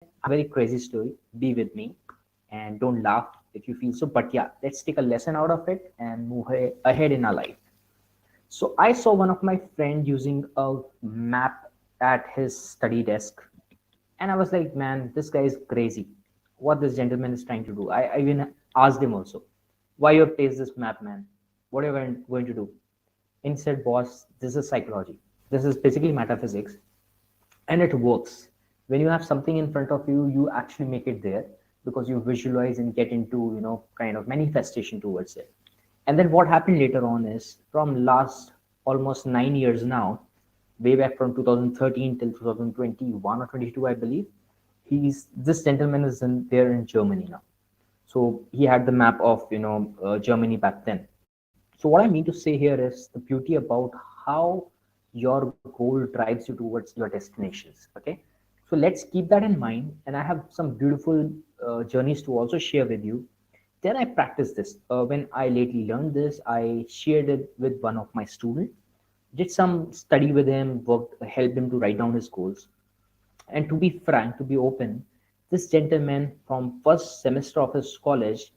a very crazy story. Be with me and don't laugh if you feel so. But yeah, let's take a lesson out of it and move ahead in our life. So I saw one of my friend using a map at his study desk, and I was like, man, this guy is crazy. What this gentleman is trying to do. I even asked him also, why you have placed this map, man? What are you going to do? And he said, boss, this is psychology. This is basically metaphysics, and it works. When you have something in front of you, you actually make it there because you visualize and get into, kind of manifestation towards it. And then what happened later on is, from last almost 9 years now, way back from 2013 till 2021 or 22, I believe, he's this gentleman is there in Germany now. So he had the map of Germany back then. So what I mean to say here is the beauty about how your goal drives you towards your destinations. Okay, so let's keep that in mind. And I have some beautiful journeys to also share with you. Then I practiced this. When I lately learned this, I shared it with one of my students. Did some study with him, worked, helped him to write down his goals. And to be frank, to be open, this gentleman from first semester of his college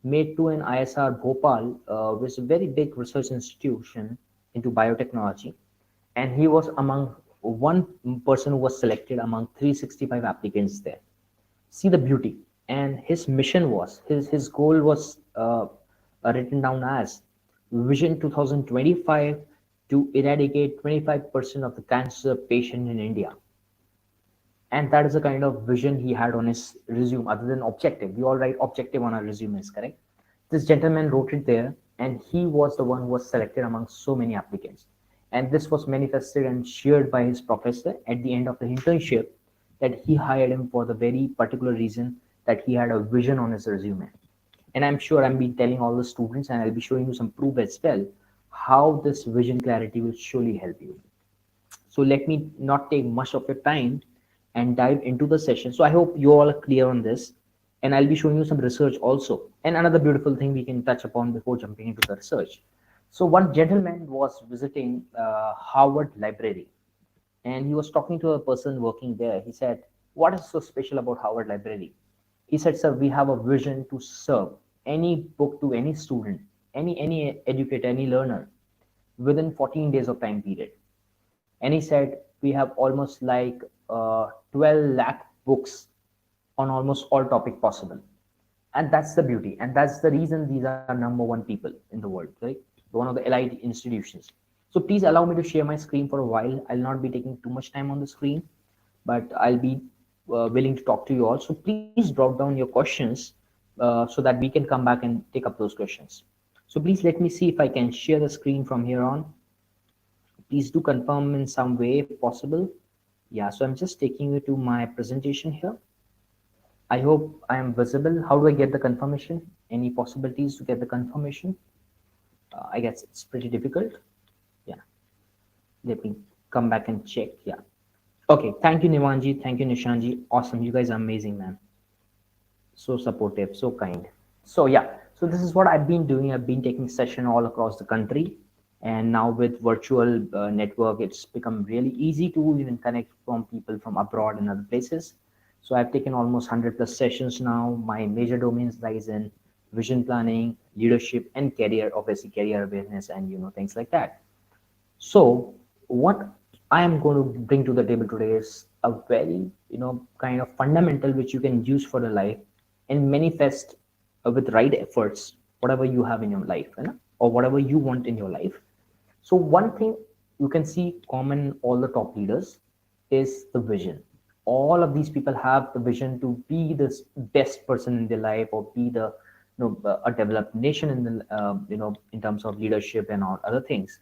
made to an ISR Bhopal, which is a very big research institution into biotechnology. And he was among one person who was selected among 365 applicants there. See the beauty. And his mission was, his goal was written down as Vision 2025 to eradicate 25% of the cancer patient in India. And that is the kind of vision he had on his resume, other than objective. We all write objective on our resumes, correct? This gentleman wrote it there, and he was the one who was selected among so many applicants. And this was manifested and shared by his professor at the end of the internship, that he hired him for the very particular reason that he had a vision on his resume. And I'm sure I'm be telling all the students, and I'll be showing you some proof as well, how this vision clarity will surely help you. So let me not take much of your time and dive into the session. So I hope you all are clear on this. And I'll be showing you some research also. And another beautiful thing we can touch upon before jumping into the research. So one gentleman was visiting Harvard Library, and he was talking to a person working there. He said, what is so special about Harvard Library? He said, sir, we have a vision to serve any book to any student, any educator, any learner within 14 days of time period. And he said, we have almost like 12 lakh books on almost all topic possible. And that's the beauty. And that's the reason these are number one people in the world, right? One of the elite institutions. So please allow me to share my screen for a while. I'll not be taking too much time on the screen, but I'll be willing to talk to you all. So please drop down your questions so that we can come back and take up those questions. So please let me see if I can share the screen from here on. Please do confirm in some way if possible. Yeah, so I'm just taking you to my presentation here. I hope I am visible. How do I get the confirmation? Any possibilities to get the confirmation? I guess it's pretty difficult. Yeah, let me come back and check. Yeah. Okay, thank you, Nivanji. Thank you, Nishanji. Awesome. You guys are amazing, man. So supportive, so kind. So yeah, so this is what I've been doing. I've been taking session all across the country, and now with virtual network, it's become really easy to even connect from people from abroad and other places. So I've taken almost 100 plus sessions now. My major domains lies in vision planning, leadership, and career, obviously career awareness, and things like that. So what I am going to bring to the table today is a very kind of fundamental which you can use for the life and manifest with right efforts whatever you have in your life, or whatever you want in your life. So one thing you can see common in all the top leaders is the vision. All of these people have the vision to be the best person in their life, or be the a developed nation in the in terms of leadership and all other things.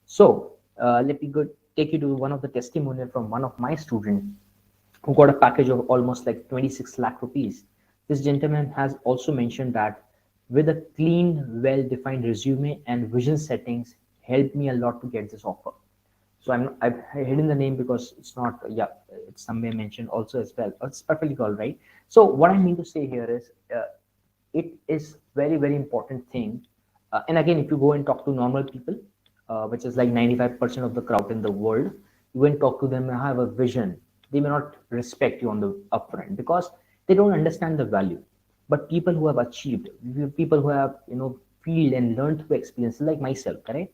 So let me go take you to one of the testimonial from one of my students who got a package of almost like 26 lakh rupees. This gentleman has also mentioned that with a clean, well-defined resume and vision settings helped me a lot to get this offer. So I've hidden the name because it's not, yeah, it's somewhere mentioned also as well. It's perfectly all right. So what I mean to say here is it is very, very important thing. And again, if you go and talk to normal people, which is like 95% of the crowd in the world, you went talk to them, I have a vision. they may not respect you on the upfront because they don't understand the value. But people who have achieved, people who have feel and learned through experiences, like myself, correct?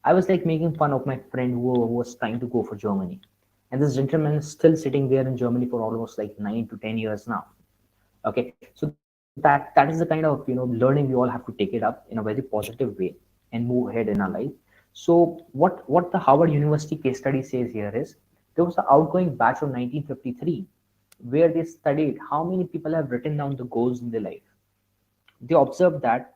I was like making fun of my friend who was trying to go for Germany, and this gentleman is still sitting there in Germany for almost like 9 to 10 years now. Okay, so that is the kind of learning we all have to take it up in a very positive way and move ahead in our life. So what the Harvard University case study says here is there was an outgoing batch of 1953 where they studied how many people have written down the goals in their life. They observed that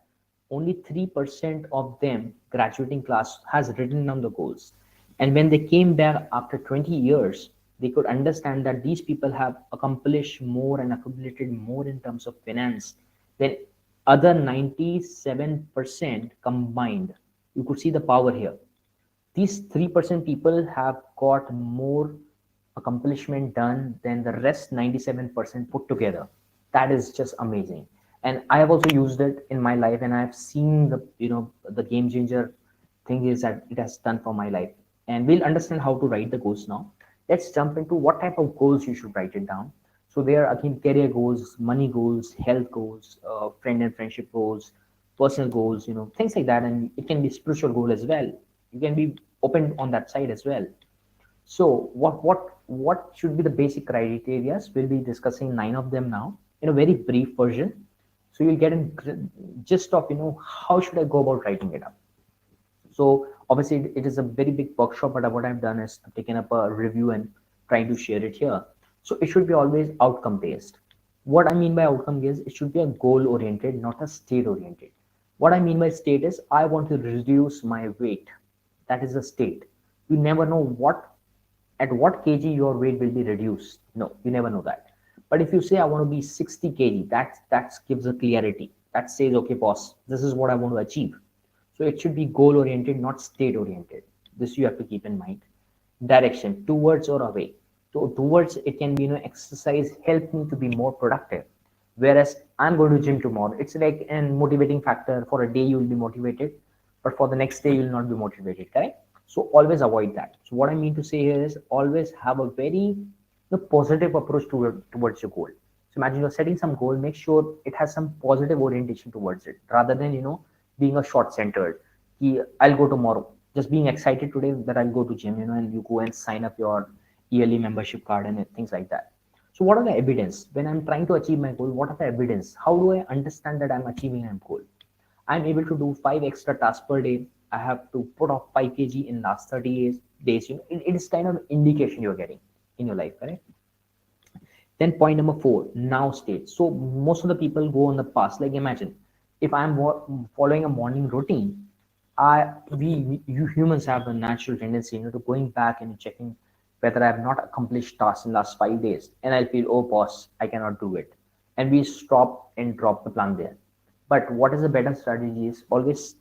only 3% of them graduating class has written down the goals. And when they came back after 20 years, they could understand that these people have accomplished more and accumulated more in terms of finance than other 97% combined. You could see the power here. These 3% people have got more accomplishment done than the rest 97% put together. That is just amazing. And I have also used it in my life, and I've seen the game changer thing is that it has done for my life. And we'll understand how to write the goals now. Let's jump into what type of goals you should write it down. So there are again career goals, money goals, health goals, friend and friendship goals, personal goals, things like that. And it can be spiritual goal as well. You can be open on that side as well. So what should be the basic criteria? We'll be discussing 9 of them now in a very brief version. So you'll get a gist of how should I go about writing it up. So obviously it is a very big workshop, but what I've done is taken up a review and trying to share it here. So it should be always outcome based. What I mean by outcome is it should be a goal oriented, not a state oriented. What I mean by state is I want to reduce my weight. That is a state. You never know at what kg your weight will be reduced. No, you never know that. But if you say I want to be 60 kg, that gives a clarity. That says, okay, boss, this is what I want to achieve. So it should be goal oriented, not state oriented. This you have to keep in mind. Direction, towards or away. So towards, it can be exercise help me to be more productive. Whereas I'm going to gym tomorrow, it's like a motivating factor. For a day you will be motivated, but for the next day you will not be motivated, correct? So always avoid that. So what I mean to say here is always have a very positive approach towards your goal. So imagine you're setting some goal, make sure it has some positive orientation towards it, rather than being a short centered. I'll go tomorrow. Just being excited today that I'll go to gym, and you go and sign up your yearly membership card and things like that. So what are the evidence when I'm trying to achieve my goal? What are the evidence? How do I understand that I'm achieving my goal? I'm able to do 5 extra tasks per day. I have to put off 5 kg in last 30 days. It is kind of indication you're getting in your life, correct? Then point number 4, now state. So most of the people go on the past. Like imagine if I'm following a morning routine, you humans have a natural tendency, to going back and checking whether I have not accomplished tasks in last 5 days, and I'll feel, oh boss, I cannot do it, and we stop and drop the plan there. But what is a better strategy is always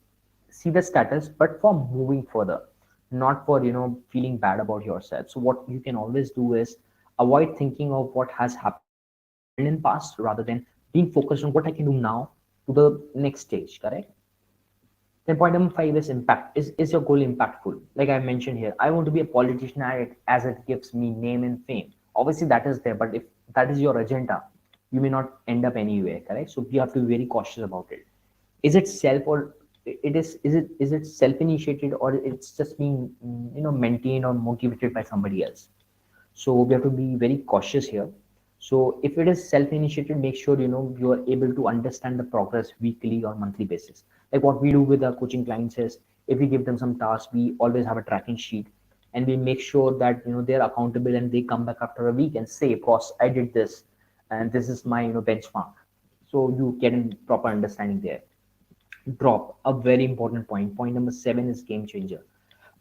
see the status, but for moving further, not for feeling bad about yourself. So what you can always do is avoid thinking of what has happened in past rather than being focused on what I can do now to the next stage, correct? Then point number 5 is impact. Is your goal impactful? Like I mentioned here, I want to be a politician as it gives me name and fame. Obviously that is there, but if that is your agenda, you may not end up anywhere, correct? So you have to be very cautious about it. Is it self or is it self-initiated, or it's just being maintained or motivated by somebody else? So we have to be very cautious here. So if it is self-initiated, make sure you are able to understand the progress weekly or monthly basis. Like what we do with our coaching clients is if we give them some tasks, we always have a tracking sheet, and we make sure that they're accountable and they come back after a week and say, boss, I did this and this is my benchmark. So you get a proper understanding there. Drop, a very important point number 7 is game changer.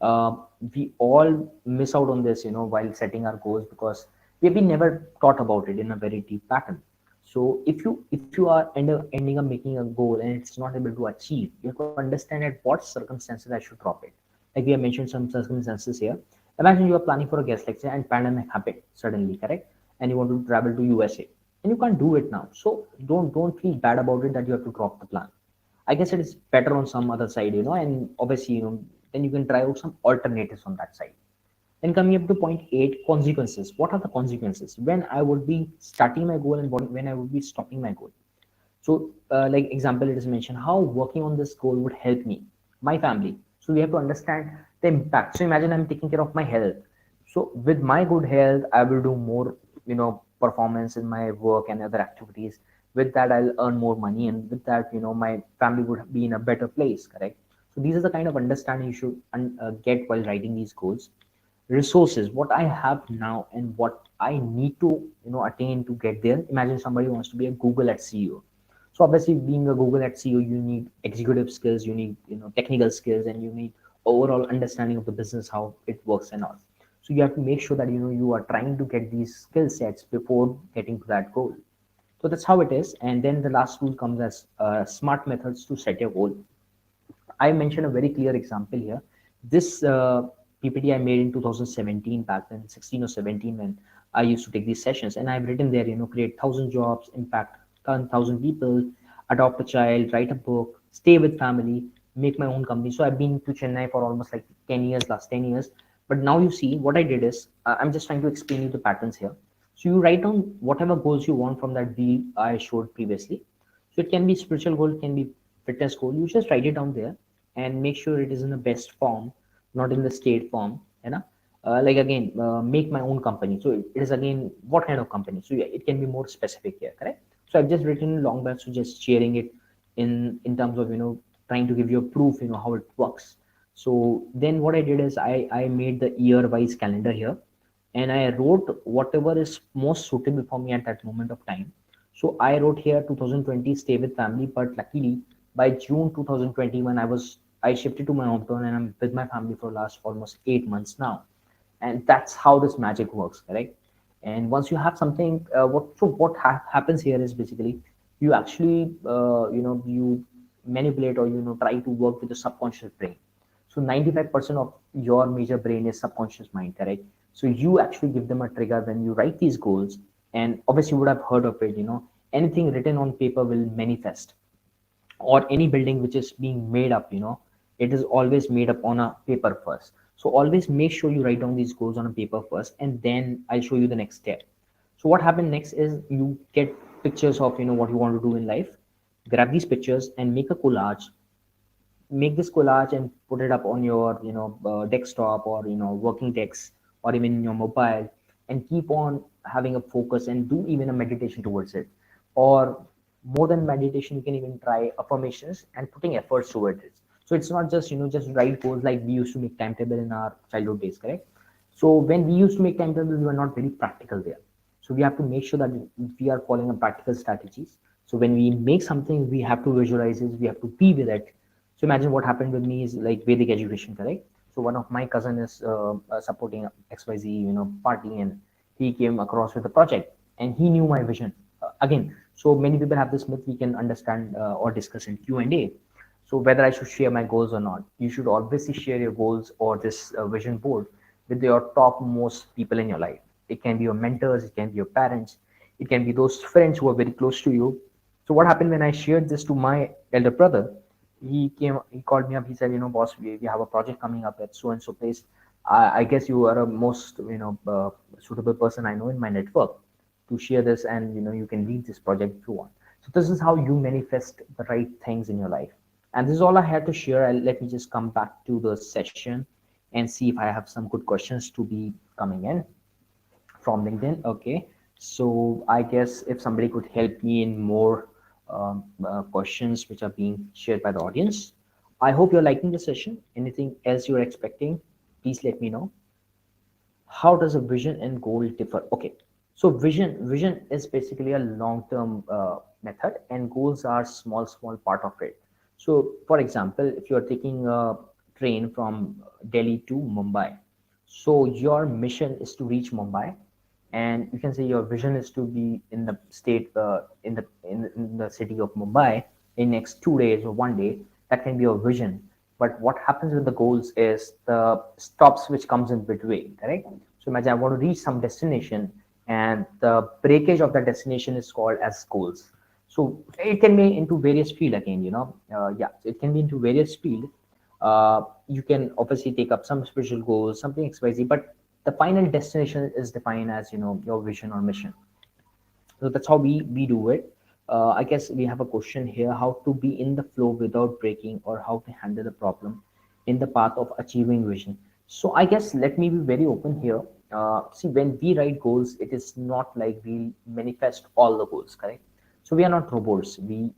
uh, we all miss out on this while setting our goals because we have been never taught about it in a very deep pattern. So if you are ending up making a goal and it's not able to achieve, you have to understand at what circumstances I should drop it. Like we have mentioned some circumstances here. Imagine you are planning for a guest lecture and pandemic happened suddenly, correct? And you want to travel to USA and you can't do it now. So don't feel bad about it that you have to drop the plan. I guess it is better on some other side, and obviously, then you can try out some alternatives on that side. Then coming up to point 8, consequences. What are the consequences when I would be starting my goal and when I would be stopping my goal? So, like example, it is mentioned how working on this goal would help me, my family. So we have to understand the impact. So imagine I'm taking care of my health. So with my good health, I will do more, performance in my work and other activities. With that, I'll earn more money, and with that, my family would be in a better place. Correct. So these are the kind of understanding you should get while writing these goals. Resources, what I have now and what I need to attain to get there. Imagine somebody wants to be a Google at CEO. So obviously, being a Google at CEO, you need executive skills, you need technical skills, and you need overall understanding of the business, how it works and all. So you have to make sure that you are trying to get these skill sets before getting to that goal. So that's how it is. And then the last tool comes as smart methods to set your goal. I mentioned a very clear example here. This PPT I made in 2017, back then 16 or 17, when I used to take these sessions, and I've written there, create 1,000 jobs, impact 10,000 people, adopt a child, write a book, stay with family, make my own company. So I've been to Chennai for almost like 10 years, last 10 years. But now you see what I did is I'm just trying to explain you the patterns here. So you write down whatever goals you want from that wheel I showed previously. So it can be spiritual goal, it can be fitness goal. You just write it down there and make sure it is in the best form, not in the state form. Like again, make my own company. So it is again what kind of company. So yeah, it can be more specific here, correct? So I've just written long back, so just sharing it in terms of trying to give you a proof, how it works. So then what I did is I made the year wise calendar here, and I wrote whatever is most suitable for me at that moment of time. So I wrote here 2020 stay with family, but luckily by June 2021 I shifted to my hometown and I'm with my family for the last almost 8 months now, and that's how this magic works, correct? And once you have something, what happens here is basically you actually you manipulate or try to work with the subconscious brain. So 95% of your major brain is subconscious mind, correct? So you actually give them a trigger when you write these goals, and obviously you would have heard of it. Anything written on paper will manifest, or any building which is being made up, it is always made up on a paper first. So always make sure you write down these goals on a paper first, and then I'll show you the next step. So what happened next is you get pictures of what you want to do in life. Grab these pictures and make a collage. Make this collage and put it up on your desktop, or working text, or even in your mobile, and keep on having a focus and do even a meditation towards it. Or more than meditation, you can even try affirmations and putting efforts towards it. So it's not just just write goals like we used to make timetable in our childhood days, correct? So when we used to make timetable, we were not very practical there. So we have to make sure that we are following a practical strategies. So when we make something, we have to visualize it, we have to be with it. So imagine what happened with me is like Vedic education, correct? So one of my cousin is supporting XYZ, party, and he came across with a project, and he knew my vision. Again, so many people have this myth, we can understand or discuss in Q&A. So whether I should share my goals or not, you should obviously share your goals or this vision board with your topmost people in your life. It can be your mentors, it can be your parents, it can be those friends who are very close to you. So what happened when I shared this to my elder brother? He called me up. He said, boss, we have a project coming up at so and so place. I guess you are a most suitable person I know in my network to share this, and you can lead this project if you want. So this is how you manifest the right things in your life. And this is all I had to share. Let me just come back to the session and see if I have some good questions to be coming in from LinkedIn. Okay, so I guess if somebody could help me in more questions which are being shared by the audience. I hope you're liking the session. Anything else you're expecting, please let me know. How does a vision and goal differ? Okay, so vision is basically a long-term method, and goals are small part of it. So for example, if you're taking a train from Delhi to Mumbai, so your mission is to reach Mumbai, and you can say your vision is to be in the state in the city of Mumbai in next 2 days or one day. That can be your vision. But what happens with the goals is the stops which comes in between, correct? So imagine I want to reach some destination, and the breakage of that destination is called as goals. So it can be into various field again, yeah, it can be into various field. You can obviously take up some spiritual goals, something XYZ, but the final destination is defined as your vision or mission. So that's how we do it. I guess we have a question here: how to be in the flow without breaking, or how to handle the problem in the path of achieving vision. So I guess let me be very open here. See, when we write goals, it is not like we manifest all the goals, correct? So we are not robots. We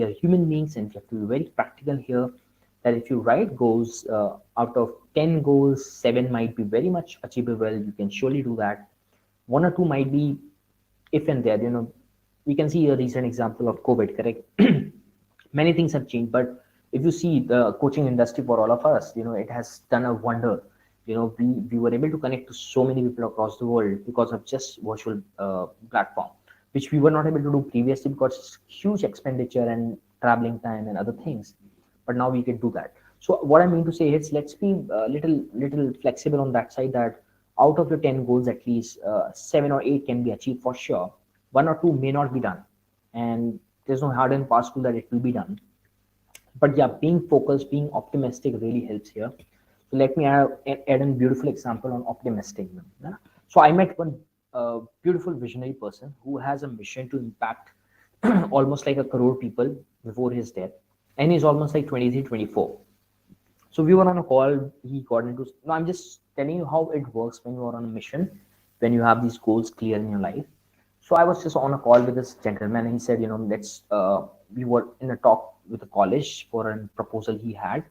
are human beings, and we have to be very practical here. That if you write goals, out of 10 goals, 7 might be very much achievable. You can surely do that. One or two might be if and there. We can see a recent example of COVID, correct? Many things have changed, but if you see the coaching industry for all of us, it has done a wonder. We were able to connect to so many people across the world because of just virtual platform, which we were not able to do previously because it's huge expenditure and traveling time and other things. But now we can do that. So what I mean to say is, let's be a little flexible on that side, that out of the 10 goals, at least 7 or 8 can be achieved for sure. One or two may not be done, and there's no hard and fast rule that it will be done. But yeah, being focused, being optimistic really helps here. So let me add a beautiful example on optimistic. Yeah? So I met one beautiful visionary person who has a mission to impact almost like a crore people before his death, and he's almost like 23, 24. So we were on a call. He got into. No, I'm just telling you how it works when you are on a mission, when you have these goals clear in your life. So I was just on a call with this gentleman, and he said, let's. We were in a talk with a college for a proposal he had,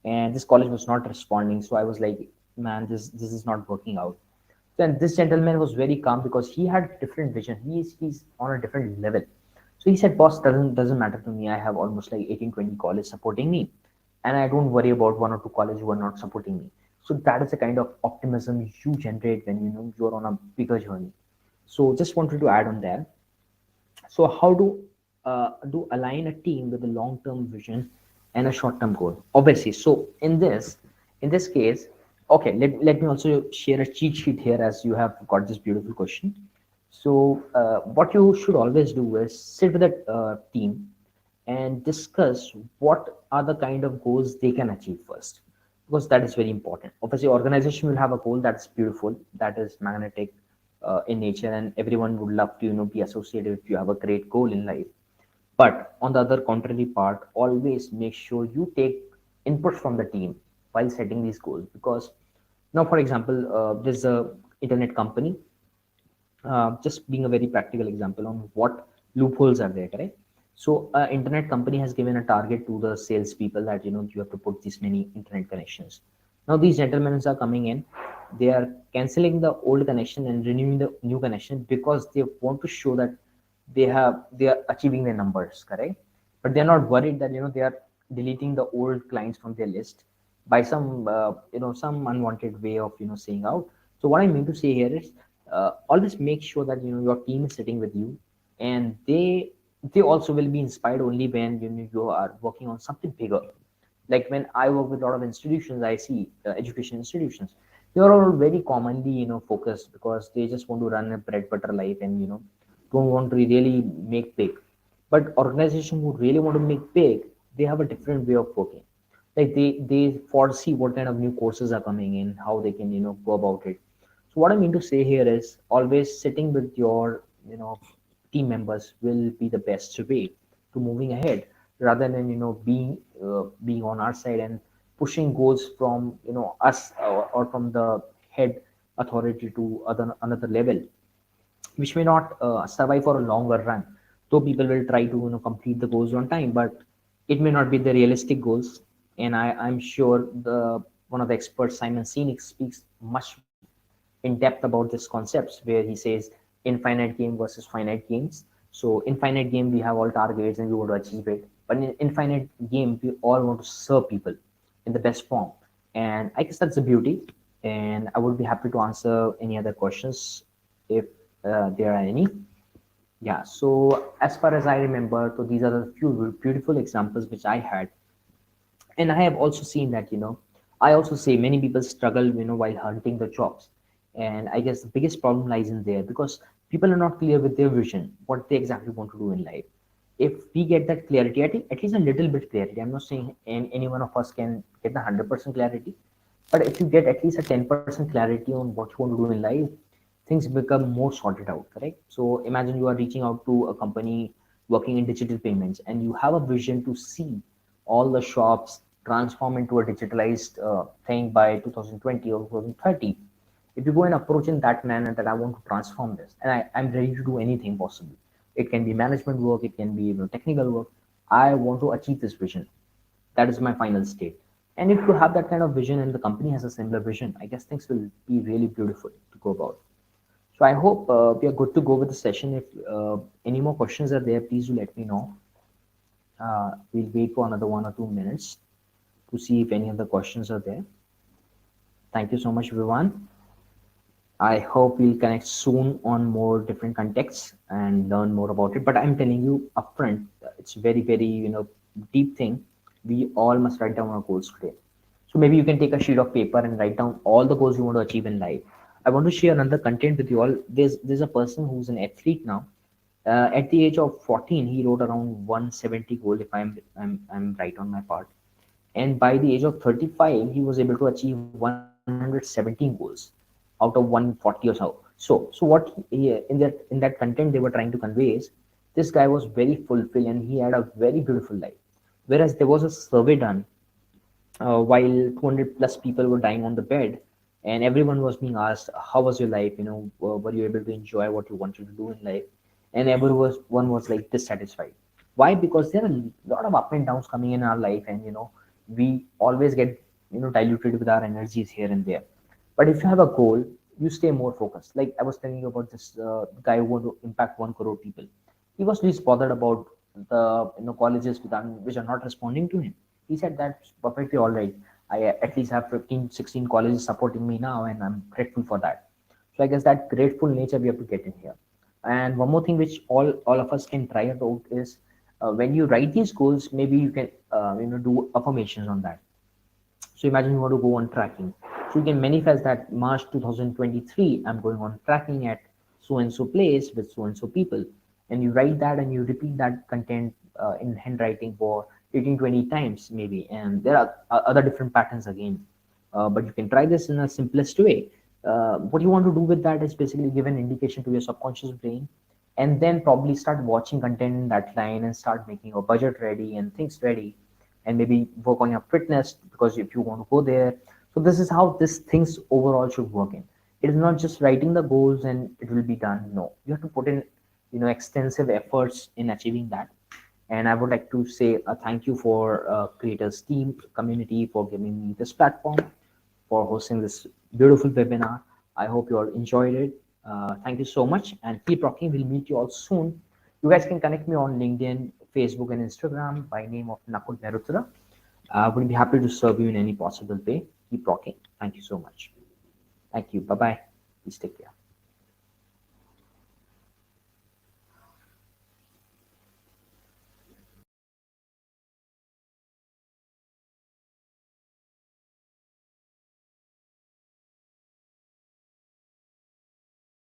and this college was not responding. So I was like, man, this is not working out. Then this gentleman was very calm because he had different vision. He's on a different level. So he said, boss, doesn't matter to me. I have almost like 18, 20 colleges supporting me, and I don't worry about one or two colleges who are not supporting me. So that is the kind of optimism you generate when you're on a bigger journey. So just wanted to add on that. So how do align a team with a long-term vision and a short-term goal? Obviously, so in this case, okay, let me also share a cheat sheet here, as you have got this beautiful question. So what you should always do is sit with a team and discuss what are the kind of goals they can achieve first, because that is very important. Obviously, organization will have a goal that's beautiful, that is magnetic in nature, and everyone would love to be associated if you have a great goal in life. But on the other contrary part, always make sure you take input from the team while setting these goals. Because now, for example, there's a internet company, just being a very practical example on what loopholes are there, correct? So internet company has given a target to the salespeople that you have to put this many internet connections. Now these gentlemen are coming in, they are canceling the old connection and renewing the new connection because they want to show that they are achieving their numbers, correct? But they're not worried that they are deleting the old clients from their list by some unwanted way of saying out. So what I mean to say here is, always make sure that your team is sitting with you, and they also will be inspired only when you are working on something bigger. Like when I work with a lot of institutions, I see education institutions, they are all very commonly focused because they just want to run a bread butter life, and don't want to really make big. But organization who really want to make big, they have a different way of working. Like they foresee what kind of new courses are coming in, how they can go about it. So what I mean to say here is, always sitting with your team members will be the best way to moving ahead, rather than being on our side and pushing goals from us, or from the head authority to other another level, which may not survive for a longer run. Though people will try to complete the goals on time, but it may not be the realistic goals. And I'm sure the one of the experts, Simon Sinek, speaks much in depth about this concepts, where he says infinite game versus finite games. So infinite game, we have all targets and we want to achieve it, but in infinite game, we all want to serve people in the best form. And I guess that's the beauty. And I would be happy to answer any other questions if there are any. Yeah, so as far as I remember, so these are the few beautiful examples which I had. And I have also seen that I also say many people struggle while hunting the jobs. And I guess the biggest problem lies in there, because people are not clear with their vision, what they exactly want to do in life. If we get that clarity, at least a little bit clarity, I'm not saying any one of us can get the 100% clarity, But if you get at least a 10% clarity on what you want to do in life, things become more sorted out, correct? So imagine you are reaching out to a company working in digital payments and you have a vision to see all the shops transform into a digitalized thing by 2020 or 2030. If you go and approach in that manner that I want to transform this and I'm ready to do anything possible. It can be management work, it can be technical work. I want to achieve this vision. That is my final state. And if you have that kind of vision and the company has a similar vision, I guess things will be really beautiful to go about. So I hope we are good to go with the session. If any more questions are there, please do let me know. We'll wait for another 1 or 2 minutes to see if any of the questions are there. Thank you so much, everyone. I hope we'll connect soon on more different contexts and learn more about it. But I'm telling you upfront, it's very, very, deep thing. We all must write down our goals today. So maybe you can take a sheet of paper and write down all the goals you want to achieve in life. I want to share another content with you all. There's a person who's an athlete now. At the age of 14, he wrote around 170 goal, if I'm right on my part. And by the age of 35, he was able to achieve 117 goals out of 140 or so. So what in that content they were trying to convey is this guy was very fulfilled and he had a very beautiful life. Whereas there was a survey done while 200 plus people were dying on the bed and everyone was being asked how was your life, were you able to enjoy what you wanted to do in life, and everyone was one was like dissatisfied. Why? Because there are a lot of up and downs coming in our life, and we always get diluted with our energies here and there. But if you have a goal, you stay more focused. Like I was telling you about this guy who want to impact 1 crore people. He was least bothered about the colleges which are not responding to him. He said that's perfectly all right. I at least have 15, 16 colleges supporting me now, and I'm grateful for that. So I guess that grateful nature we have to get in here. And one more thing which all of us can try out is when you write these goals, maybe you can do affirmations on that. So imagine you want to go on tracking. So you can manifest that March 2023, I'm going on tracking at so and so place with so and so people. And you write that and you repeat that content in handwriting for 18, 20 times maybe. And there are other different patterns again. But you can try this in a simplest way. What you want to do with that is basically give an indication to your subconscious brain and then probably start watching content in that line and start making your budget ready and things ready and maybe work on your fitness because if you want to go there. So this is how this things overall should work in. It is not just writing the goals and it will be done. No, you have to put in extensive efforts in achieving that. And I would like to say a thank you for creators team community for giving me this platform, for hosting this beautiful webinar. I hope you all enjoyed it. Thank you so much and keep rocking. We'll meet you all soon. You guys can connect me on LinkedIn, Facebook, and Instagram by name of Nakul Merutra. I would be happy to serve you in any possible way. Keep rocking. Thank you so much. Thank you. Bye bye. Please take care.